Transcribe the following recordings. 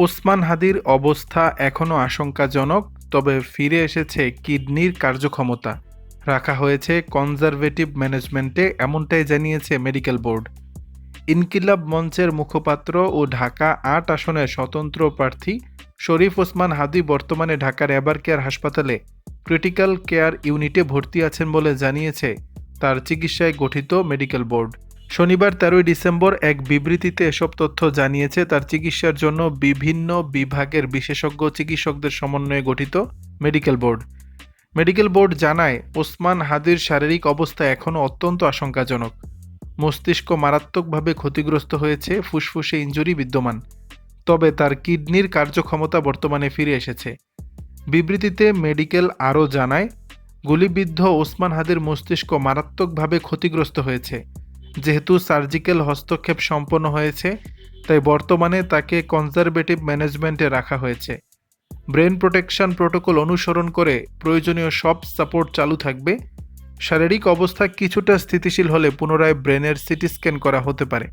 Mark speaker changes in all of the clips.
Speaker 1: ওসমান হাদির অবস্থা এখনও আশঙ্কাজনক, তবে ফিরে এসেছে কিডনির কার্যক্ষমতা। রাখা হয়েছে কনজারভেটিভ ম্যানেজমেন্টে, এমনটাই জানিয়েছে মেডিকেল বোর্ড। ইনকিলাব মঞ্চের মুখপাত্র ও ঢাকা ৮ আসনের স্বতন্ত্র প্রার্থী শরীফ ওসমান হাদি বর্তমানে ঢাকার এবারকেয়ার হাসপাতালে ক্রিটিক্যাল কেয়ার ইউনিটে ভর্তি আছেন বলে জানিয়েছে তার চিকিৎসায় গঠিত মেডিকেল বোর্ড। শনিবার ১৩ ডিসেম্বর এক বিবৃতিতে এসব তথ্য জানিয়েছে তার চিকিৎসার জন্য বিভিন্ন বিভাগের বিশেষজ্ঞ চিকিৎসকদের সমন্বয়ে গঠিত মেডিকেল বোর্ড। মেডিকেল বোর্ড জানায়, ওসমান হাদির শারীরিক অবস্থা এখনও অত্যন্ত আশঙ্কাজনক। মস্তিষ্ক মারাত্মকভাবে ক্ষতিগ্রস্ত হয়েছে, ফুসফুসে ইনজুরি বিদ্যমান, তবে তার কিডনির কার্যক্ষমতা বর্তমানে ফিরে এসেছে। বিবৃতিতে মেডিকেল আরও জানায়, গুলিবিদ্ধ ওসমান হাদির মস্তিষ্ক মারাত্মকভাবে ক্ষতিগ্রস্ত হয়েছে। যেহেতু সার্জিক্যাল হস্তক্ষেপ সম্পন্ন হয়েছে, তাই বর্তমানে তাকে কনজারভেটিভ ম্যানেজমেন্টে রাখা হয়েছে। ব্রেন প্রোটেকশন প্রোটোকল অনুসরণ করে প্রয়োজনীয় সব সাপোর্ট চালু থাকবে। শারীরিক অবস্থা কিছুটা স্থিতিশীল হলে পুনরায় ব্রেনের সিটি স্ক্যান করা হতে পারে।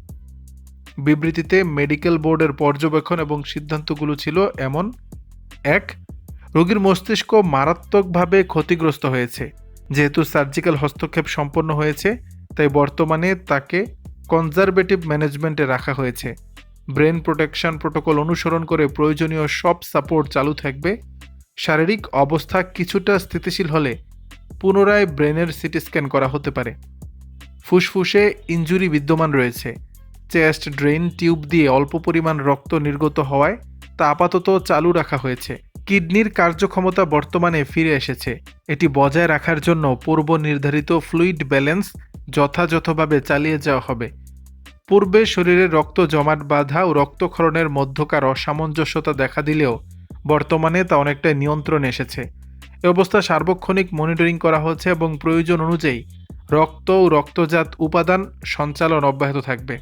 Speaker 1: বিবৃতিতে মেডিকেল বোর্ডের পর্যবেক্ষণ এবং সিদ্ধান্তগুলো ছিল এমন: ১. রোগীর মস্তিষ্ক মারাত্মকভাবে ক্ষতিগ্রস্ত হয়েছে। যেহেতু সার্জিক্যাল হস্তক্ষেপ সম্পন্ন হয়েছে, তাই বর্তমানে তাকে কনজারভেটিভ ম্যানেজমেন্টে রাখা হয়েছে। ব্রেন প্রোটেকশন প্রোটোকল অনুসরণ করে প্রয়োজনীয় সব সাপোর্ট চালু থাকবে। শারীরিক অবস্থা কিছুটা স্থিতিশীল হলে পুনরায় ব্রেনের সিটি স্ক্যান করা হতে পারে। ফুসফুসে ইনজুরি বিদ্যমান রয়েছে। চেস্ট ড্রেন টিউব দিয়ে অল্প পরিমাণ রক্ত নির্গত হওয়ায় তা আপাতত চালু রাখা হয়েছে। কিডনির কার্যক্ষমতা বর্তমানে ফিরে এসেছে। এটি বজায় রাখার জন্য পূর্ব নির্ধারিত ফ্লুইড ব্যালেন্স যথাযথভাবে চালিয়ে যাওয়া হবে। পূর্বে শরীরে রক্ত জমাট বাঁধা ও রক্তক্ষরণের মধ্যকার অসামঞ্জস্যতা দেখা দিলেও বর্তমানে তা অনেকটাই নিয়ন্ত্রণে এসেছে। এ অবস্থা সার্বক্ষণিক মনিটরিং করা হচ্ছে এবং প্রয়োজন অনুযায়ী রক্ত ও রক্তজাত উপাদান সঞ্চালন অব্যাহত থাকবে।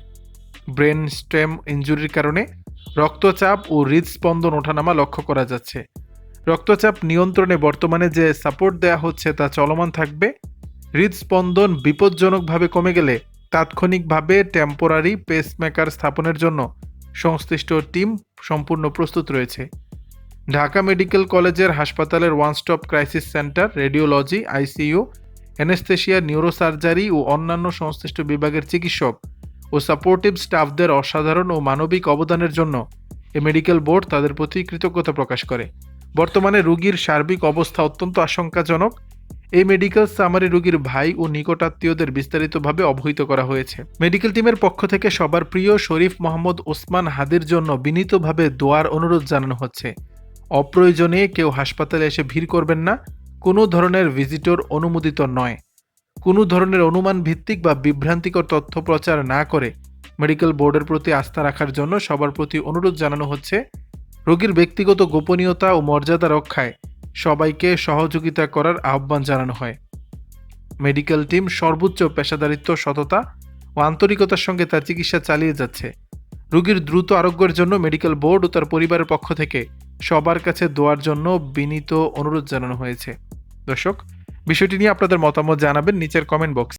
Speaker 1: ব্রেন স্টেম ইনজুরির কারণে রক্তচাপ ও হৃদস্পন্দন ওঠানামা লক্ষ্য করা যাচ্ছে। রক্তচাপ নিয়ন্ত্রণে বর্তমানে যে সাপোর্ট দেওয়া হচ্ছে তা চলমান থাকবে। হৃদস্পন্দন বিপজ্জনকভাবে কমে গেলে তাৎক্ষণিকভাবে টেম্পোরারি পেসমেকার স্থাপনের জন্য সংশ্লিষ্ট টিম সম্পূর্ণ প্রস্তুত রয়েছে। ঢাকা মেডিকেল কলেজের হাসপাতালের one stop crisis centre, radiology, ICU, anaesthesia, neurosurgery ও অন্যান্য সংশ্লিষ্ট বিভাগের চিকিৎসক ও সাপোর্টিভ স্টাফদের অসাধারণ ও মানবিক অবদানের জন্য এ মেডিকেল বোর্ড তাদের প্রতি কৃতজ্ঞতা প্রকাশ করে। বর্তমানে রোগীর সার্বিক অবস্থা অত্যন্ত আশঙ্কাজনক। এই মেডিকেল সামারি রোগীর ভাই ও নিকটাত্মীয়দের বিস্তারিতভাবে অবহিত করা হয়েছে। মেডিকেল টিমের পক্ষ থেকে সবার প্রিয় শরীফ মোহাম্মদ ওসমান হাদির জন্য বিনীতভাবে দোয়ার অনুরোধ জানানো হচ্ছে। অপ্রয়োজনে কেউ হাসপাতালে এসে ভিড় করবেন না। কোনো ধরনের ভিজিটর অনুমোদিত নয়। কোনো ধরনের অনুমান ভিত্তিক বা বিভ্রান্তিকর তথ্য প্রচার না করে মেডিকেল বোর্ডের প্রতি আস্থা রাখার জন্য সবার প্রতি অনুরোধ জানানো হচ্ছে। রোগীর ব্যক্তিগত গোপনীয়তা ও মর্যাদা রক্ষায় সবাইকে সহযোগিতা করার আহ্বান জানানো হয়। মেডিকেল টিম সর্বোচ্চ পেশাদারিত্ব, সততা ও আন্তরিকতার সঙ্গে তার চিকিৎসা চালিয়ে যাচ্ছে। রোগীর দ্রুত আরোগ্যের জন্য মেডিকেল বোর্ড ও তার পরিবারের পক্ষ থেকে সবার কাছে দোয়ার জন্য বিনীত অনুরোধ জানানো হয়েছে। দর্শক, বিষয়টি নিয়ে আপনাদের মতামত জানাবেন নিচের কমেন্ট বক্সে।